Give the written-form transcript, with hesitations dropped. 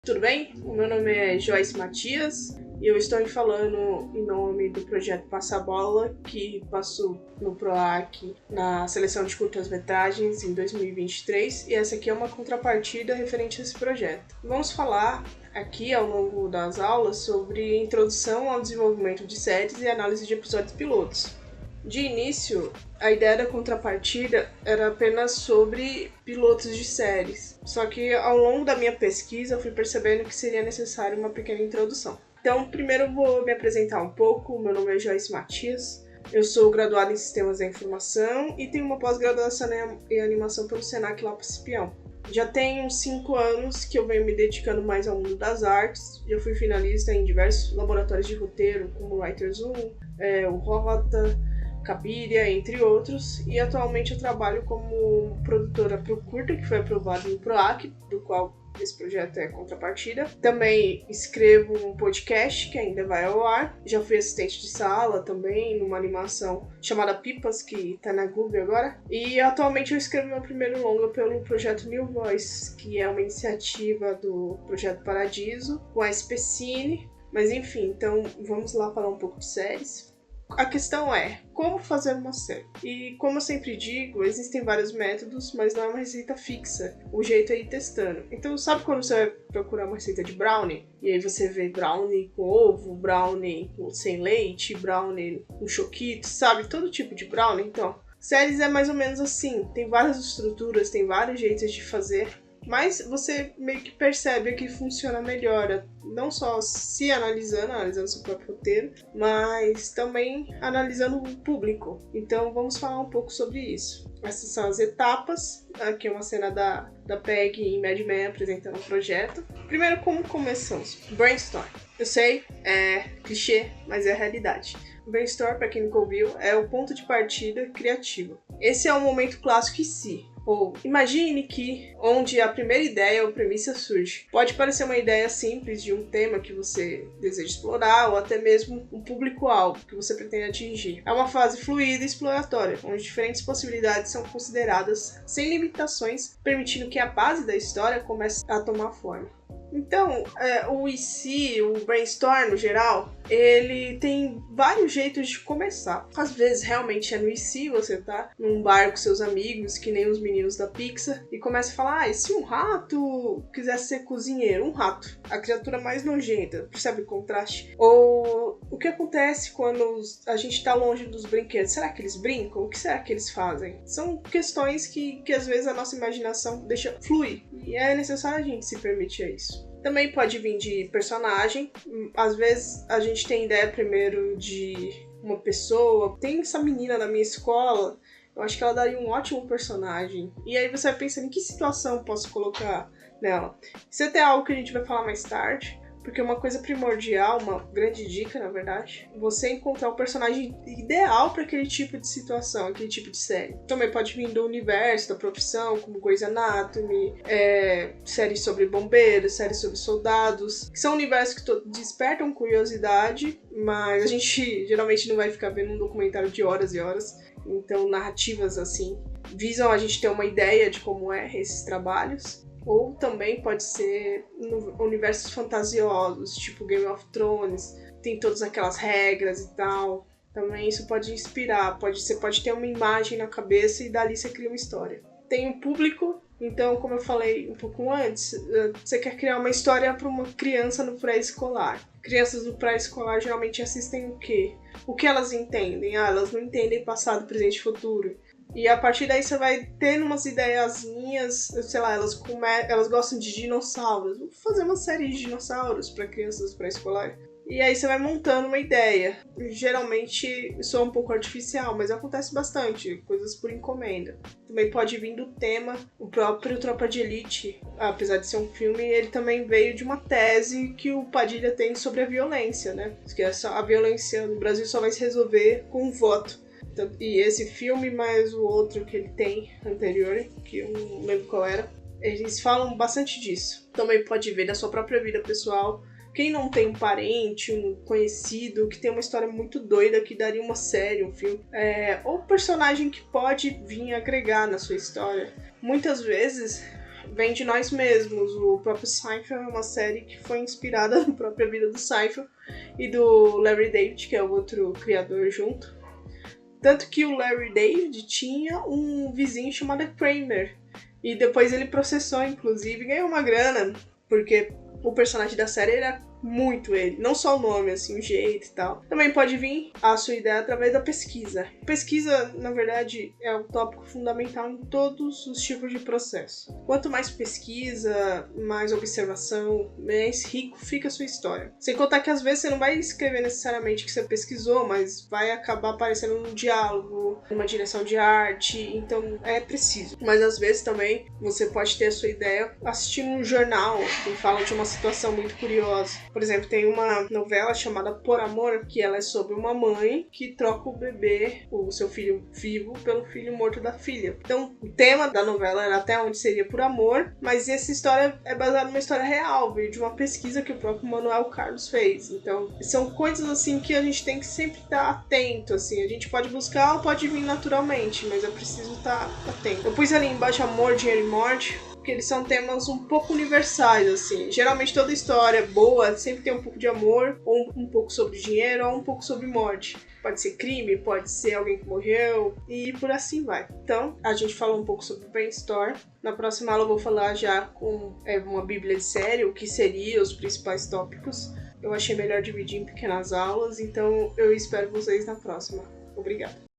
Tudo bem? O meu nome é Joyce Matias e eu estou falando em nome do projeto Passa a Bola, que passou no PROAC na seleção de curtas-metragens em 2023, e essa aqui é uma contrapartida referente a esse projeto. Vamos falar aqui ao longo das aulas sobre introdução ao desenvolvimento de séries e análise de episódios pilotos. De início, a ideia da contrapartida era apenas sobre pilotos de séries, só que ao longo da minha pesquisa eu fui percebendo que seria necessário uma pequena introdução. Então, primeiro eu vou me apresentar um pouco. Meu nome é Joyce Matias, eu sou graduada em Sistemas da Informação e tenho uma pós-graduação em Animação pelo Senac Lapa Cipião. Já tem uns 5 anos que eu venho me dedicando mais ao mundo das artes. Já fui finalista em diversos laboratórios de roteiro, como o Writers Room, o Rota, Cabiria, entre outros, e atualmente eu trabalho como produtora para o curta, que foi aprovado no PROAC, do qual esse projeto é contrapartida. Também escrevo um podcast que ainda vai ao ar. Já fui assistente de sala também numa animação chamada Pipas, que está na Google agora. E atualmente eu escrevo meu primeiro longa pelo projeto New Voice, que é uma iniciativa do Projeto Paradiso, com a SPCine. Mas enfim, então vamos lá falar um pouco de séries. A questão é, como fazer uma série? E como eu sempre digo, existem vários métodos, mas não é uma receita fixa. O jeito é ir testando. Então, sabe quando você vai procurar uma receita de brownie? E aí você vê brownie com ovo, brownie sem leite, brownie com choquito, sabe? Todo tipo de brownie. Então, séries é mais ou menos assim. Tem várias estruturas, tem vários jeitos de fazer. Mas você meio que percebe que funciona melhor, não só se analisando seu próprio roteiro, mas também analisando o público. Então vamos falar um pouco sobre isso. Essas são as etapas. Aqui é uma cena da Peg em Mad Men apresentando o projeto. Primeiro, como começamos? Brainstorm. Eu sei, é clichê, mas é a realidade. Brainstorm, para quem nunca ouviu, é o ponto de partida criativo. Esse é o momento clássico em si. Ou imagine que onde a primeira ideia ou premissa surge. Pode parecer uma ideia simples de um tema que você deseja explorar ou até mesmo um público-alvo que você pretende atingir. É uma fase fluida e exploratória, onde diferentes possibilidades são consideradas sem limitações, permitindo que a base da história comece a tomar forma. Então, o IC, o brainstorm no geral, ele tem vários jeitos de começar. Às vezes, realmente é no IC, você tá num bar com seus amigos, que nem os meninos da Pixar, e começa a falar, e se um rato quisesse ser cozinheiro? Um rato, a criatura mais nojenta, percebe o contraste? Ou o que acontece quando a gente tá longe dos brinquedos? Será que eles brincam? O que será que eles fazem? São questões que às vezes a nossa imaginação deixa fluir, e é necessário a gente se permitir isso. Também pode vir de personagem. Às vezes a gente tem ideia primeiro de uma pessoa. Tem essa menina na minha escola, eu acho que ela daria um ótimo personagem. E aí você vai pensando em que situação posso colocar nela. Isso é até algo que a gente vai falar mais tarde. Porque uma coisa primordial, uma grande dica, na verdade, você encontrar o personagem ideal para aquele tipo de situação, aquele tipo de série. Também pode vir do universo, da profissão, como Grey's Anatomy, séries sobre bombeiros, séries sobre soldados, que são universos que despertam curiosidade, mas a gente geralmente não vai ficar vendo um documentário de horas e horas. Então, narrativas assim visam a gente ter uma ideia de como é esses trabalhos. Ou também pode ser universos fantasiosos, tipo Game of Thrones, tem todas aquelas regras e tal. Também isso pode inspirar, você pode ter uma imagem na cabeça e dali você cria uma história. Tem um público, então, como eu falei um pouco antes, você quer criar uma história para uma criança no pré-escolar. Crianças no pré-escolar geralmente assistem o quê? O que elas entendem? Elas não entendem passado, presente e futuro. E a partir daí você vai tendo umas ideiazinhas, sei lá, elas gostam de dinossauros. Vou fazer uma série de dinossauros para crianças pré-escolar. E aí você vai montando uma ideia. Geralmente soa um pouco artificial, mas acontece bastante, coisas por encomenda. Também pode vir do tema. O próprio Tropa de Elite, apesar de ser um filme, ele também veio de uma tese que o Padilha tem sobre a violência, né? Que a violência no Brasil só vai se resolver com um voto. E esse filme, mais o outro que ele tem anterior, que eu não lembro qual era, eles falam bastante disso. Também pode ver da sua própria vida pessoal. Quem não tem um parente, um conhecido, que tem uma história muito doida, que daria uma série, um filme, ou personagem que pode vir agregar na sua história. Muitas vezes vem de nós mesmos. O próprio Seinfeld é uma série que foi inspirada na própria vida do Seinfeld e do Larry David, que é o outro criador junto. Tanto que o Larry David tinha um vizinho chamado Kramer. E depois ele processou, inclusive, e ganhou uma grana, porque o personagem da série era muito ele. Não só o nome, assim, o jeito e tal. Também pode vir a sua ideia através da pesquisa. Pesquisa, na verdade, é um tópico fundamental em todos os tipos de processo. Quanto mais pesquisa, mais observação, mais rico fica a sua história. Sem contar que às vezes você não vai escrever necessariamente o que você pesquisou, mas vai acabar aparecendo num diálogo, numa direção de arte, então é preciso. Mas às vezes também você pode ter a sua ideia assistindo um jornal que fala de uma situação muito curiosa. Por exemplo, tem uma novela chamada Por Amor, que ela é sobre uma mãe que troca o bebê, o seu filho vivo, pelo filho morto da filha. Então, o tema da novela era até onde seria por amor, mas essa história é baseada numa história real, veio de uma pesquisa que o próprio Manuel Carlos fez. Então, são coisas assim que a gente tem que sempre estar atento, assim. A gente pode buscar ou pode vir naturalmente, mas é preciso estar atento. Eu pus ali embaixo Amor, Dinheiro e Morte, porque eles são temas um pouco universais, assim. Geralmente toda história boa sempre tem um pouco de amor, ou um pouco sobre dinheiro, ou um pouco sobre morte. Pode ser crime, pode ser alguém que morreu, e por assim vai. Então, a gente falou um pouco sobre o brainstorm. Na próxima aula eu vou falar já com uma bíblia de série, o que seria os principais tópicos. Eu achei melhor dividir em pequenas aulas, então eu espero vocês na próxima. Obrigada.